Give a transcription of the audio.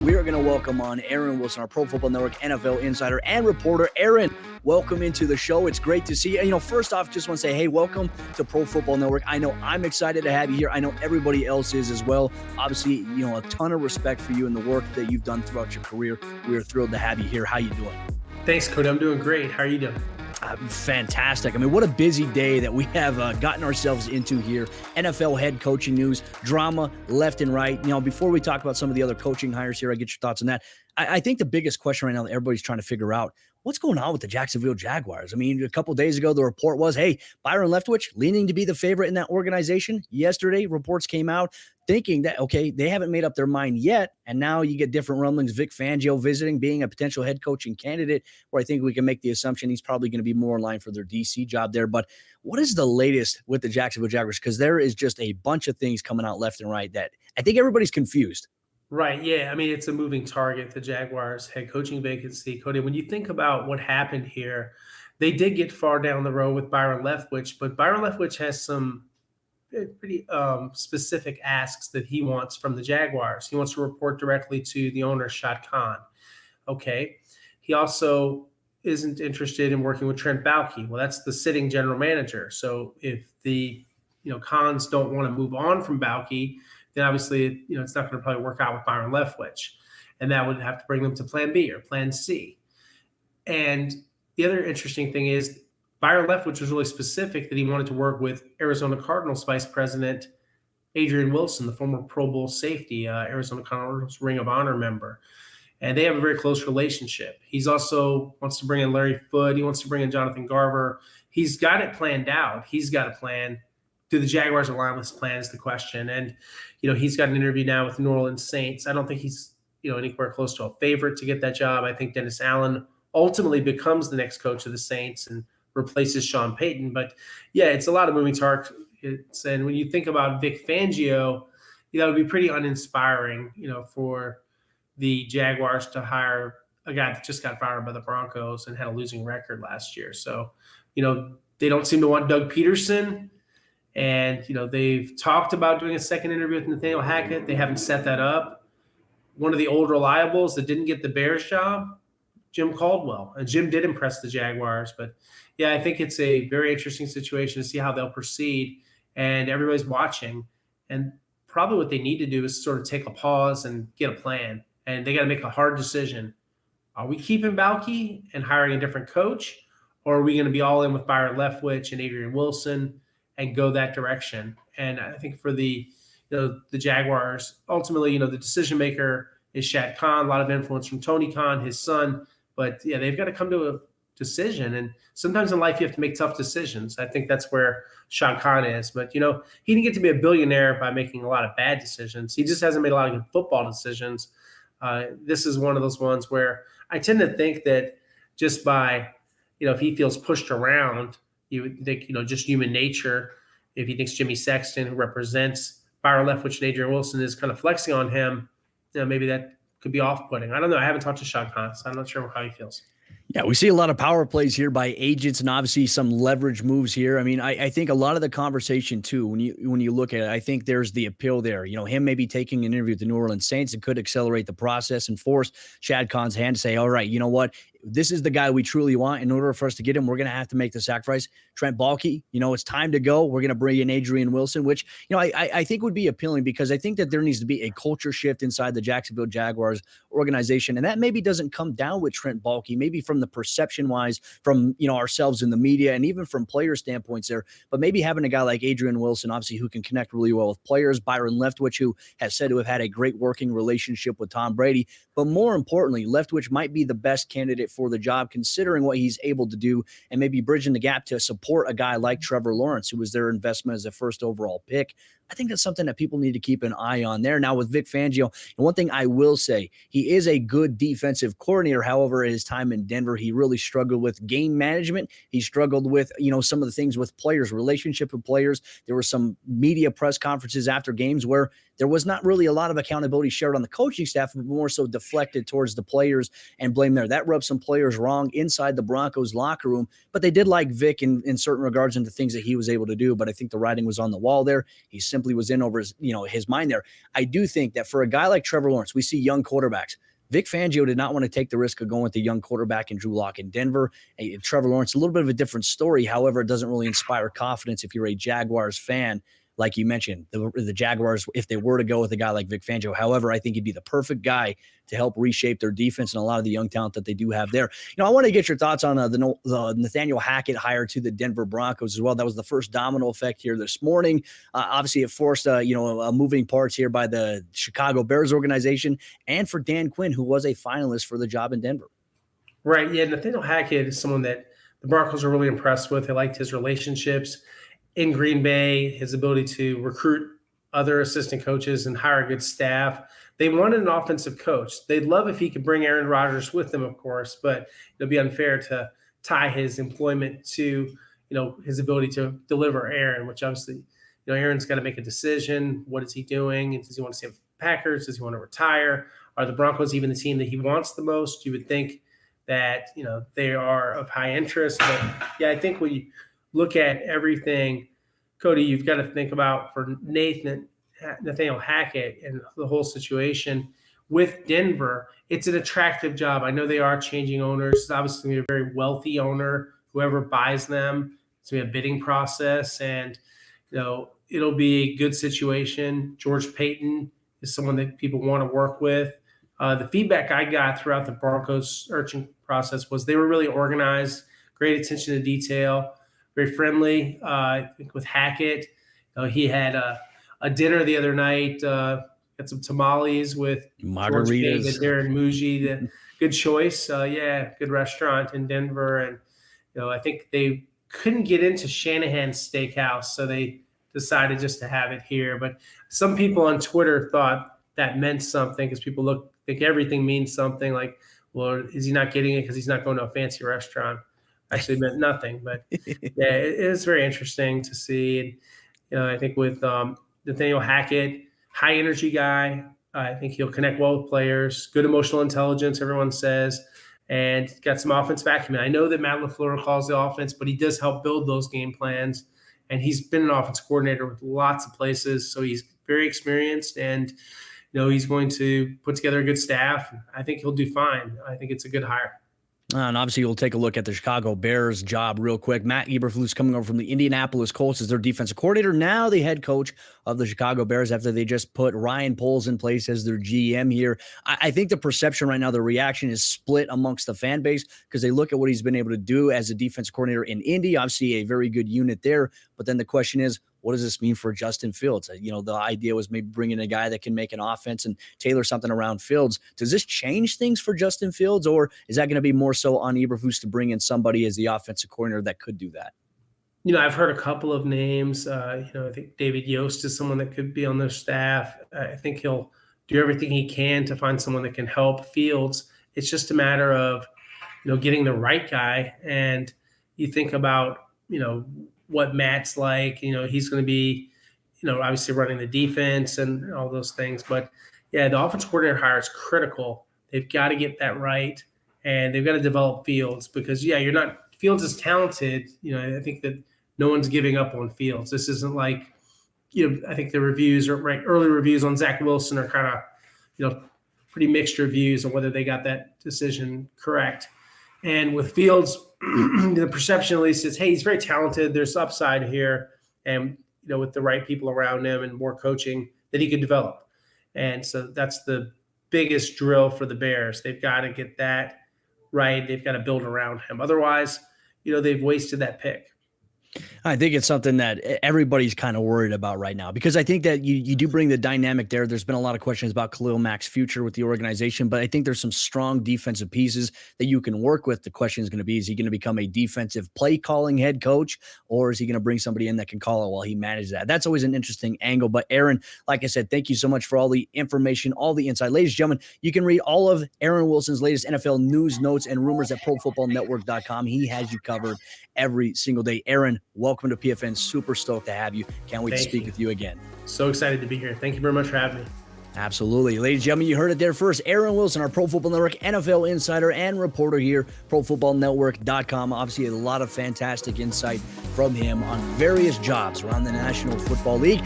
We are going to welcome on Aaron Wilson, our Pro Football Network NFL insider and reporter. Aaron, welcome into the show. It's great to see you. First off, just want to say, hey, welcome to Pro Football Network. I know I'm excited to have you here. I know everybody else is as well. Obviously, a ton of respect for you and the work that you've done throughout your career. We are thrilled to have you here. How you doing? Thanks, Cody. I'm doing great. How are you doing? Fantastic. What a busy day that we have gotten ourselves into here. NFL head coaching news, drama left and right. Before we talk about some of the other coaching hires here, I get your thoughts on that. I think the biggest question right now that everybody's trying to figure out, what's going on with the Jacksonville Jaguars? A couple of days ago, the report was, hey, Byron Leftwich leaning to be the favorite in that organization. Yesterday, reports came out thinking that, okay, they haven't made up their mind yet. And now you get different rumblings. Vic Fangio visiting, being a potential head coaching candidate, where I think we can make the assumption he's probably going to be more in line for their DC job there. But what is the latest with the Jacksonville Jaguars? Because there is just a bunch of things coming out left and right that I think everybody's confused. Right. Yeah. It's a moving target, the Jaguars head coaching vacancy. Cody, when you think about what happened here, they did get far down the road with Byron Leftwich, but Byron Leftwich has some pretty specific asks that he wants from the Jaguars. He wants to report directly to the owner, Shad Khan. Okay. He also isn't interested in working with Trent Baalke. Well, that's the sitting general manager. So if the Khans don't want to move on from Baalke, then obviously it's not going to probably work out with Byron Leftwich, and that would have to bring them to Plan B or Plan C. And the other interesting thing is Byron Leftwich was really specific that he wanted to work with Arizona Cardinals Vice President Adrian Wilson, the former Pro Bowl safety, Arizona Cardinals Ring of Honor member. And they have a very close relationship. He's also wants to bring in Larry Foote. He wants to bring in Jonathan Garver. He's got it planned out. He's got a plan. Do the Jaguars align with his plan is the question. And, he's got an interview now with the New Orleans Saints. I don't think he's, anywhere close to a favorite to get that job. I think Dennis Allen ultimately becomes the next coach of the Saints and replaces Sean Payton. But, yeah, it's a lot of moving targets. And when you think about Vic Fangio, that would be pretty uninspiring, for the Jaguars to hire a guy that just got fired by the Broncos and had a losing record last year. So, they don't seem to want Doug Peterson. And, they've talked about doing a second interview with Nathaniel Hackett. They haven't set that up. One of the old reliables that didn't get the Bears job, Jim Caldwell. And Jim did impress the Jaguars. But, yeah, I think it's a very interesting situation to see how they'll proceed. And everybody's watching. And probably what they need to do is sort of take a pause and get a plan. And they got to make a hard decision. Are we keeping Baalke and hiring a different coach? Or are we going to be all in with Byron Leftwich and Adrian Wilson and go that direction? And I think for the Jaguars, ultimately, the decision maker is Shad Khan, a lot of influence from Tony Khan, his son. But, yeah, they've got to come to a decision. And sometimes in life you have to make tough decisions. I think that's where Shad Khan is. But, he didn't get to be a billionaire by making a lot of bad decisions. He just hasn't made a lot of good football decisions. This is one of those ones where I tend to think that just by, if he feels pushed around, you would think, just human nature. If he thinks Jimmy Sexton, who represents Byron Leftwich and Adrian Wilson, is kind of flexing on him, maybe that could be off-putting. I don't know. I haven't talked to Shad Khan, so I'm not sure how he feels. Yeah, we see a lot of power plays here by agents and obviously some leverage moves here. I think a lot of the conversation too, when you look at it, I think there's the appeal there. Him maybe taking an interview with the New Orleans Saints, it could accelerate the process and force Shad Khan's hand to say, all right, you know what? This is the guy we truly want. In order for us to get him, we're going to have to make the sacrifice. Trent Baalke, it's time to go. We're going to bring in Adrian Wilson, which, I think would be appealing because I think that there needs to be a culture shift inside the Jacksonville Jaguars organization. And that maybe doesn't come down with Trent Baalke, maybe from the perception wise from, ourselves in the media and even from player standpoints there, but maybe having a guy like Adrian Wilson, obviously, who can connect really well with players, Byron Leftwich, who has said to have had a great working relationship with Tom Brady. But more importantly, Leftwich might be the best candidate for the job, considering what he's able to do and maybe bridging the gap to support a guy like Trevor Lawrence, who was their investment as a first overall pick. I think that's something that people need to keep an eye on there. Now with Vic Fangio, and one thing I will say, he is a good defensive coordinator. However, at his time in Denver, he really struggled with game management. He struggled with, some of the things with players, relationship with players. There were some media press conferences after games where there was not really a lot of accountability shared on the coaching staff, but more so deflected towards the players and blame there. That rubbed some players wrong inside the Broncos locker room, but they did like Vic in certain regards into things that he was able to do. But I think the writing was on the wall there. He's simply simply was in over his mind there. I do think that for a guy like Trevor Lawrence, we see young quarterbacks. Vic Fangio did not want to take the risk of going with the young quarterback in Drew Lock in Denver. Trevor Lawrence, a little bit of a different story. However, it doesn't really inspire confidence if you're a Jaguars fan. Like you mentioned, the Jaguars, if they were to go with a guy like Vic Fangio, however, I think he'd be the perfect guy to help reshape their defense and a lot of the young talent that they do have there. I want to get your thoughts on the Nathaniel Hackett hire to the Denver Broncos as well. That was the first domino effect here this morning. Obviously, it forced moving parts here by the Chicago Bears organization and for Dan Quinn, who was a finalist for the job in Denver. Right. Yeah, Nathaniel Hackett is someone that the Broncos are really impressed with. They liked his relationships in Green Bay, his ability to recruit other assistant coaches and hire a good staff. They wanted an offensive coach. They'd love if he could bring Aaron Rodgers with them, of course, but it'll be unfair to tie his employment to, his ability to deliver Aaron, which obviously, Aaron's got to make a decision. What is he doing? Does he want to stay with the Packers? Does he want to retire? Are the Broncos even the team that he wants the most? You would think that, they are of high interest. But yeah, I think when you look at everything, Cody, you've got to think about for Nathaniel Hackett and the whole situation with Denver, it's an attractive job. I know they are changing owners. It's obviously going to be a very wealthy owner. Whoever buys them, it's going to be a bidding process, and it'll be a good situation. George Payton is someone that people want to work with. The feedback I got throughout the Broncos searching process was they were really organized, great attention to detail, very friendly. I think with Hackett, he had a dinner the other night, had some tamales with margaritas. Darren Muji, the good choice. Good restaurant in Denver. And, I think they couldn't get into Shanahan's Steakhouse, so they decided just to have it here. But some people on Twitter thought that meant something because people think everything means something, like, well, is he not getting it because he's not going to a fancy restaurant? Actually meant nothing. But yeah, it is very interesting to see. And, I think with Nathaniel Hackett, high energy guy, I think he'll connect well with players, good emotional intelligence, everyone says, and got some offense acumen. I know that Matt LaFleur calls the offense, but he does help build those game plans. And he's been an offense coordinator with lots of places, so he's very experienced, and he's going to put together a good staff. I think he'll do fine. I think it's a good hire. And obviously, we'll take a look at the Chicago Bears job real quick. Matt Eberflus coming over from the Indianapolis Colts as their defensive coordinator, now the head coach of the Chicago Bears after they just put Ryan Poles in place as their GM here. I think the perception right now, the reaction is split amongst the fan base because they look at what he's been able to do as a defensive coordinator in Indy, obviously a very good unit there. But then the question is, what does this mean for Justin Fields? The idea was maybe bringing a guy that can make an offense and tailor something around Fields. Does this change things for Justin Fields, or is that going to be more so on Eberflus to bring in somebody as the offensive coordinator that could do that? I've heard a couple of names. I think David Yost is someone that could be on their staff. I think he'll do everything he can to find someone that can help Fields. It's just a matter of, getting the right guy. And you think about, what Matt's like, he's going to be, obviously running the defense and all those things. But yeah, the offensive coordinator hire is critical. They've got to get that right, and they've got to develop Fields because, Fields is talented. I think that no one's giving up on Fields. This isn't like, I think the reviews are right. Early reviews on Zach Wilson are kind of, pretty mixed reviews on whether they got that decision correct. And with Fields, the perception at least is, hey, he's very talented. There's upside here. And, with the right people around him and more coaching that he could develop. And so that's the biggest drill for the Bears. They've got to get that right. They've got to build around him. Otherwise, they've wasted that pick. I think it's something that everybody's kind of worried about right now because I think that you do bring the dynamic there. There's been a lot of questions about Khalil Mack's future with the organization, but I think there's some strong defensive pieces that you can work with. The question is going to be, is he going to become a defensive play calling head coach, or is he going to bring somebody in that can call it while he manages that? That's always an interesting angle. But Aaron, like I said, thank you so much for all the information, all the insight. Ladies and gentlemen, you can read all of Aaron Wilson's latest NFL news, notes, and rumors at ProFootballNetwork.com. He has you covered every single day. Aaron, welcome to PFN. Super stoked to have you. Can't wait to speak with you again. So excited to be here. Thank you very much for having me. Absolutely. Ladies and gentlemen, you heard it there first. Aaron Wilson, our Pro Football Network NFL insider and reporter here, ProFootballNetwork.com. Obviously, a lot of fantastic insight from him on various jobs around the National Football League.